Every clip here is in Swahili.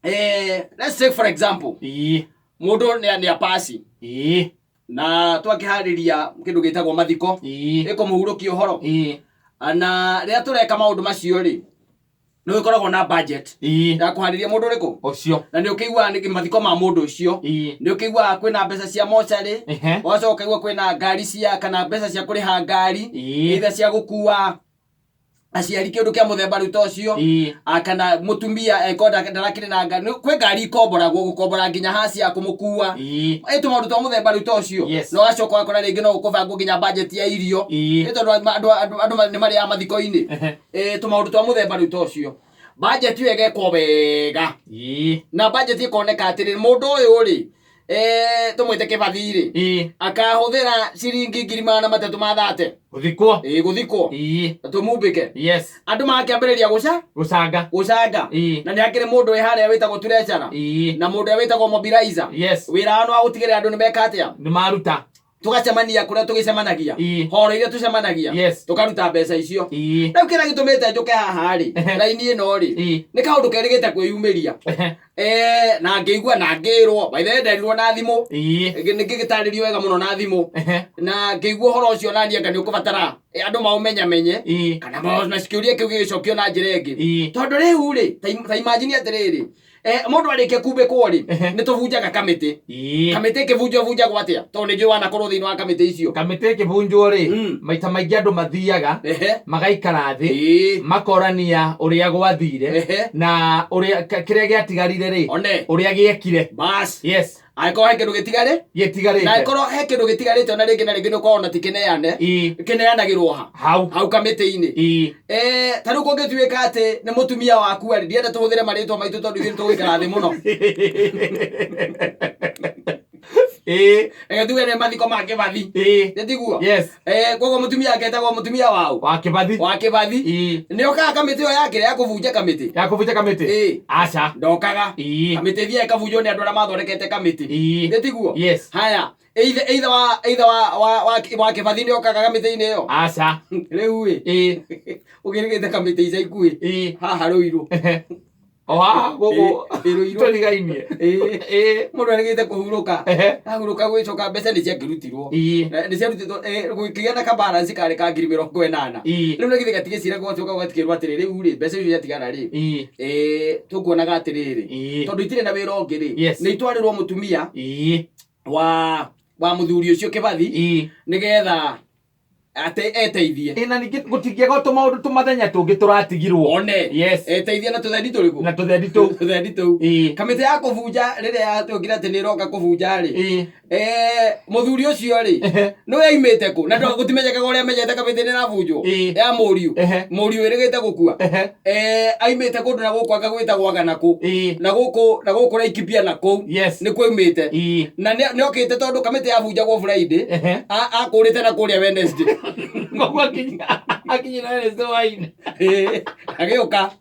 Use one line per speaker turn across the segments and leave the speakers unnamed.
let's take for example mundu ni apasi na twakihariria kindu gitagwo mathiko iko muhuruki uhoro na ria tureka maundu macio ri no ikoragwo na budget ya kuhariria mundu riku ucio na ni ukigwa ni mathiko ma mundu ucio ni ukigwa kwina mbeca cia mochari wacoka ukigwa kwina ngari cia kana mbeca cia kuriha ngari either cia gukua aciari kindu kia muthemba ruto ucio akana mutumia ekonda ndarakire na ngari kwe ngari ikomboragwo gukombora nginya hasi ya kumukua eto maundu to muthemba ruto ucio no gacoka akora ringi no ukubanga nginya budget ya irio eto andu ni mari ya mathiko-ini to maundu to muthemba ruto ucio budget yo egekwo wega na budget ikoneka atiri mundu uyu ri tumwite Kibathi akahuthira ciringi 330 guthikwo guthikwo tumumbike andu makiambiriria gucanga na ni akire mundu wi haria witagwo Turechara na mundu witagwo Mobilizer wira no agutigirira andu ni meka atia ni maruta tugacemania kuria tugicemanagia horo iria tucemanagia tukaruta mbeca icio riu kira gitumite njuke haha ri raini ino ri ni kaundu kerigite kwiyumiria na ngeigua na ngirwo by the way nderirwo na thimu ngigitaririo wega muno na thimu na ngeigua horo ucio na nienga ni ukubatara andu maumenyamenye kana na cikiuria kiu gicokio na njira ingi tondu riu ri ta imagine atiriri mundu arike kumbikwo ri ni tuvunjaga kamiti kivunjwa gwatia to ni njui wanakorwo thiini wa kamiti icio kamiti kivunjwo ri maita maingi andu mathiaga magaikara thi makorania uria gwathire na uria kiria giatigarire ri uria giekire bas aiko he kindu gitigarite na aiko he kindu gitigarite ona ringi na ringi no kona kineanagirwo hau kamiti-ini tariu kungituika ati ni mutumia waku ari ndienda tuhuthire maritwa maitu tondu ithu tugikara thi muno tuge ne mathiko ma Kibathi nditiguo koguo mutumia aketagwo mutumia wao wa Kibathi ni okaga kamiti yo yake ya kuvunja kamiti acha ndokaga kamiti thia ikavunjwo ni andu aria mathondekete kamiti nditiguo haya either wa Kibathi ni okaga kamiti-ini yo acha riu ugirigite kamiti ica ikui haha Ruiru gogo toligaimie mundu arigite kuhuruka ahuruka gwicoka mbeca ni ciakirutirwo ni ciarutitwo gukigena ka balance kare ka 80,000 riu ni githika tigicira gwacoka gwatikirwo atiriri riu ri mbeca icio ciatigara ri tukuonaga atiriri tondu itire na wira ungi ri ni itwarirwo mutumia wa muthuri ucio Kibathi nigetha ate eteithie na ningi gutingiega to maundu tumathenya tungi turatigirwo one eteithie na tuthendi turiku na tuthendi tu kamite ya kuvunja riria yatungira ati ni roka kuvunja ri muthuri ucio ri no yaimite ku na ndo gutimenyeka uria menyete kamite ni ravunjwo ya muriu irigite gukua aimite kundu na guku akagwita gwaga naku na guku raikipia naku ni kwaimite na ni okite tondu kamite ya vunja go Friday akurite na kuria Wednesday ngogwa akinyira Wednesday waine agioka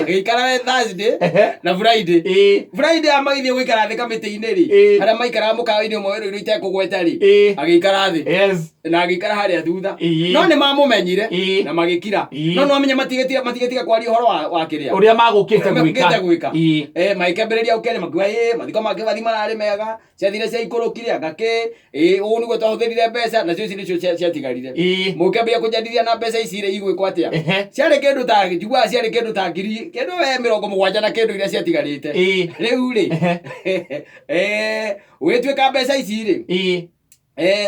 agikara Thursday na Friday amagithie gwikara thi kamite-ini ri aria maikara mukawa-ini umwe wiru ite kugweta ri agikara thi na agikara haria thutha no ni mamumenyire na magikira no amenye matigetiga kwaria uhoro wa kiria uria magukite gwika maikambiriria ukene makiwa mathiko ma Kibathi marari mega ciathire cia ikurukire agake ugu niguo twahuthirire mbeca na cio ici nicio ciatigarire mukambia kujadithia na mbeca ici ri igwikwo atia ciari kindu ta njigua ciari kindu ta ngiri kindu 70 na kindu iria ciatigarite riu ri wituika mbeca ici ri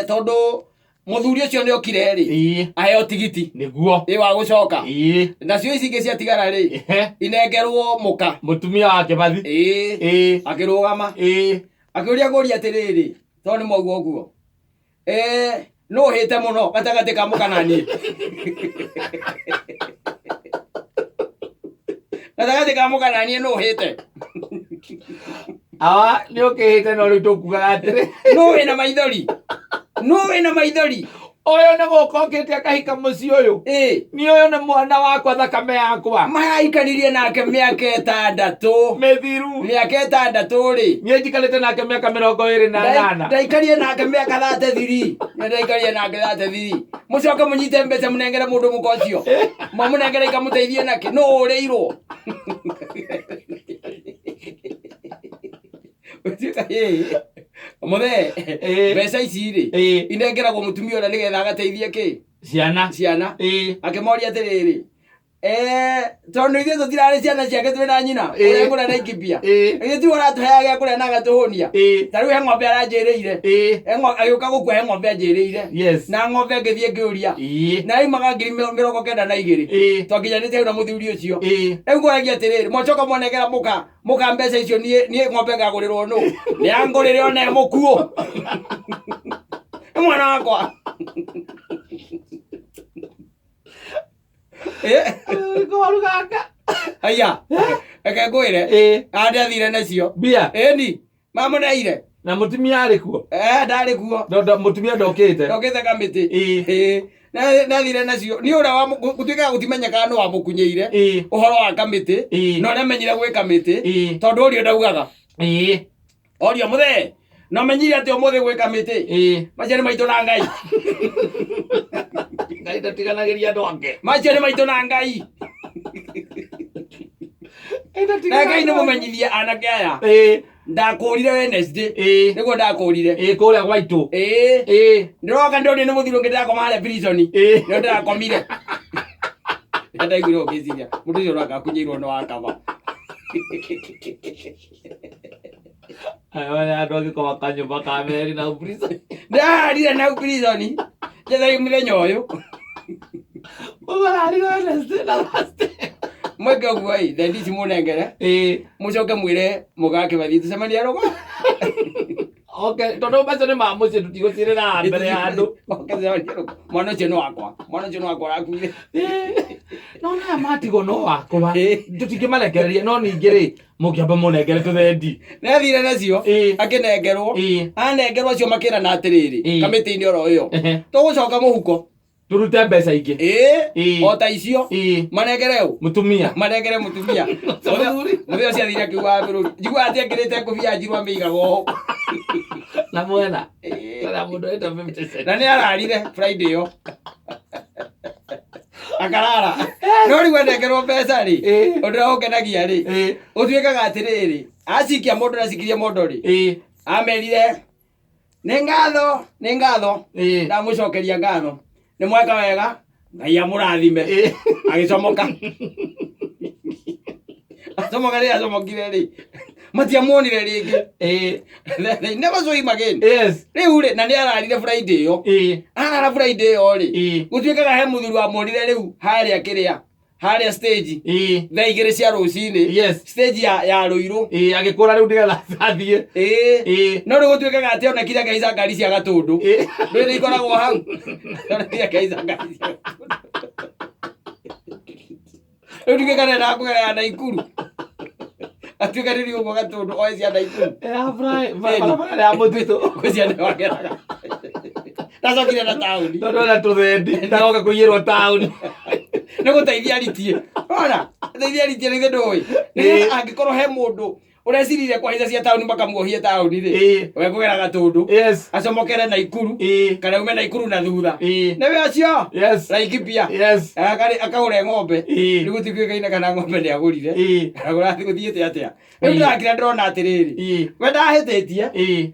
tondu muthuri ucio ni okire ri aheo tigiti niguo wa gucoka na cio ici ingi ciatigara ri inengerwo muka mutumia wa Kibathi akirugama akiuria guria atiriri tondu ni mwaugwa uguo no hite muno gatagati ka muka nani gatagati ka muka nani no hite ni okihite no ritu kuga atiri no wina maithori oyo ne gokokete akahika muci uyu ni oyo ne mwana wakwa thakame yakwa maikaririe nake miaka 6 methiru miaka 6 ri ni njikarite nake miaka 28 ndaikarie nake miaka 33 ndaikarie nake 33 mucoke munyite mbeca munengere mundu mukocio mamunengere ikamuteithie nake no ureirwo Muthe mbeca ici ri inengeragwo mutumia ona nigetha agateithie ki ciana akimoria atiriri tondu ithuĩ tũtirarĩ ciana ciake twĩ na nyina ũrĩa ngũrĩa na Laikipia ithuĩ ti ũratuheaga gĩa kũrĩa na agatũhũnia ta rĩu he ng'ombe aranjĩrĩire agĩũka gũkua he ng'ombe anjĩrĩire na ng'ombe ngĩthiĩ ngĩũria na yaumaga 92,000 twakinyanĩtie hau na mũthuri ũcio rĩu ngũragia atĩrĩrĩ mwacoka mwanengera mũka mbeca icio niĩ ng'ombe ngagũrĩrwo nũ nĩ angũrĩre ona mũkuũ mwana wakwa
Gorugaka.
Aya. Eke ngwire. Ande athire nacio.
Bia.
Ni. Mama ndaire.
Na mutumia ari kuo.
Ndari kuo.
Ndo mutumia ndokite.
Ndokite kamiti. Na thire nacio. Ni ura wa gutuika gutimenya kana no wamukunyeire. Uhoro wa kamiti. No ne menyire gwe kamiti. Tondu urio ndaugaga. Orio muthe. No menyire ati omuthe gwe kamiti. Macere maitu na Ngai.
Ngai ndatiganagiria andu ake.
Macere maitu na Ngai. Ngai nĩ mũmenyithia anake aya. Ndakũrire Wednesday. Nĩguo ndakũrire.
Kũrĩa gwaitu.
Ndĩroka ndĩroni nĩ mũthiro ngĩndakoma harĩa prison. Nĩo ndĩrakomire. Ndaiguire ũkĩciria. Mũndũ ũcio ũrakakunyĩirwo nĩ wakaba.
Wale andu agĩkoma kanyũmba ka meri na prison.
Ndarire na prison. Njethaga mũthenya ũyũ.
Ũgararire Wednesday na Thursday.
Mweke ũguo thendi ici mũnengere mũcoke mwĩre mũgake bathi tucemania rogo.
Okay, tondu macio nĩ ma mũciĩ tutigũcirĩra mbere ya andũ.
Mwana ũcio nĩ wakwa. Mwana ũcio nĩ wakwa arakuire.
No na matigo no wakwa. Tũtingĩmarekereria no ningĩ rĩ mũkĩamba mũnengere tũthendi.
Nĩathire nacio akĩnengerwo. Anengerwo acio makĩrana atĩrĩrĩ kamĩtĩ-inĩ oro ĩyo. Tũgũcoka mũhuko.
Turute mbeca ingĩ.
O ta icio manengere ũ
mutumia.
Manengere mutumia. Mũthĩ ũcio athire akiuga bũrũri. Njiguaga atĩ ekĩrĩte ngũbia njirũ amĩigaga ũũ.
Na mwena. Tara mũndũ eta 50 cents.
Na nĩ ararire Friday ĩyo. Akarara. No rĩu anengerwo mbeca rĩ. Ũndũ ũrĩa ũkenagia rĩ. Ũtuĩkaga atĩrĩrĩ. Acikia mũndũ na cikirie mũndũ rĩ. Amerire. Nĩ ngatho. Ndamũcokeria ngatho. Nĩ mweka wega. Ngai amũrathime. Agĩcomoka. Acomokire rĩ. Matiamuonire rĩngĩ. They never saw him again. Rĩu rĩ na nĩ ararire Friday ĩyo. Arara Friday ĩyo rĩ. Gũtuĩkaga he mũthuri wa muonire rĩu harĩa stage. Thaa 2 cia rũcinĩ. Stage ya Rũirũ.
Agĩkũra rĩu nĩgetha athiĩ.
No rĩu gũtuĩkaga atĩ ona kira ngaica ngari cia Gatũndũ. Rĩu ikoragwo hau. Kira ngaica ngari cia Gatũndũ. Rĩu ndingĩkana na kũgerera Naikuru. Atuĩka rĩrĩ ũguo Gatũndũ oe cia Naikuru.
Barabara ya mũtitũ.
Kwĩcia nĩ wageraga. Ndacokire na taũni.
Tondũ na tũthendi. Ndagoka kũiyĩrwo taũni.
Nĩ gũteithia aritie. Ona teithia aritie nĩ ndũĩ. Nĩ angĩkorwo he mũndũ ũrecirire kwa hinya cia taũni makamuohie taũni rĩ. We kũgera Gatũndũ. Acomokere Naikuru. Kana ume Naikuru na thutha. Nĩwe acio. Laikipia. Akagũre ng'ombe. Nĩ gũtikuĩkaine kana ng'ombe nĩ agũrire. Agũra gũthiĩte atĩa. Rĩu ndakira ndĩrona atĩrĩrĩ. We ndahĩtĩtie.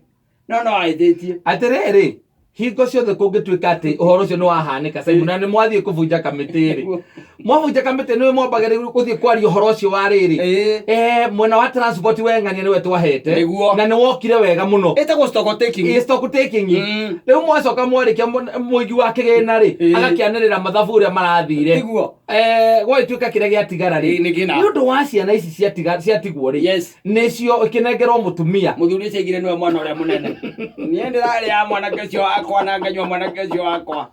No ahĩtĩtie.
Atĩrĩrĩ. Hingo ciothe kũngĩtuĩka atĩ ũhoro ũcio nĩ wahanĩka Simon na nĩ mwathiĩ kũbunja kamĩtĩ rĩ. Mwabunja kamĩtĩ nĩwe mwambagĩrĩria gũthiĩ kwaria ũhoro ũcio wa rĩrĩ. Mwena wa transport weng'ania nĩwe twahete. Na nĩ wokire wega mũno.
Ĩtagwo stock taking.
Stock taking. Rĩu mwacoka mwarĩkia mũigi wa kĩgĩna rĩ. Agakĩanĩrĩra mathabu ũrĩa marathire. Gwagĩtuĩka kĩrĩa gĩatigara rĩ. Nĩ ũndũ wa ciana ici ciatigwo rĩ. Nĩcio ĩkĩnengerwo mũtumia.
Mũthuri ũcio aigire nĩwe mwana ũrĩa mũnene. Niĩ ndĩrarĩa mwanake ũcio wakwa na nganyua mwanake ũcio wakwa.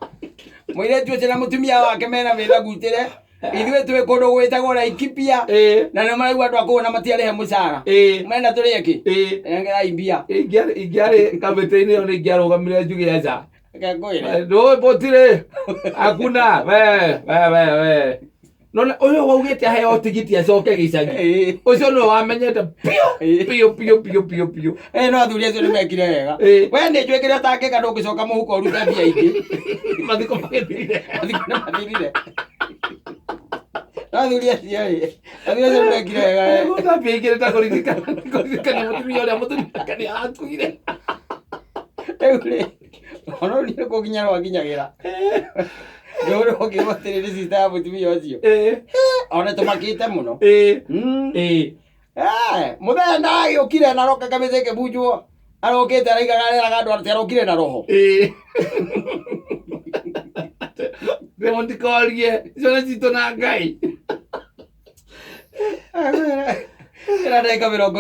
Mũirĩtu ũcio na mũtumia wake mena wĩra gutĩre. Ithuĩ twĩ kũndũ gwĩtagwo Laikipia. Na nĩ maraigua andũ a kũu na matiarĩhe mũcara. Mena tũrĩe kĩ? Nengerai mbia.
Ingĩarĩ kamĩtĩ-inĩ ĩyo nĩ ingĩarũgamire njuge aca.
Ndũĩ
bũtirĩ. Hakuna. We. Nona ũyũ waugĩte aheo tigiti acoke gĩcagi. Ũcio nĩwe wamenyete piũ.
No athuri acio nĩ mekire wega. We nĩ njũĩkĩre ũtangĩka ndũngĩcoka mũhuko ũrute mbia ingĩ.
Mathiko mathirire.
No athuri acio rĩ athuri acio ndekire wega
gũthambia ingĩrĩta kũririkana mũtumia ũrĩa mũtumia nĩ arakuire
rĩu rĩ ona rĩu nĩ kũginya rwakinyagĩra rĩu ũkĩrwo atĩrĩrĩ sister ya mũtumia ũcio ona tũmakĩte mũno mũthenya ndagĩũkire na roka kamĩtĩ kĩbunjwo arokĩte araigaga areraga andũ atĩ arokire na roho
rĩmo ndikorie ciana citũ na Ngai
ĩra ndagĩka 20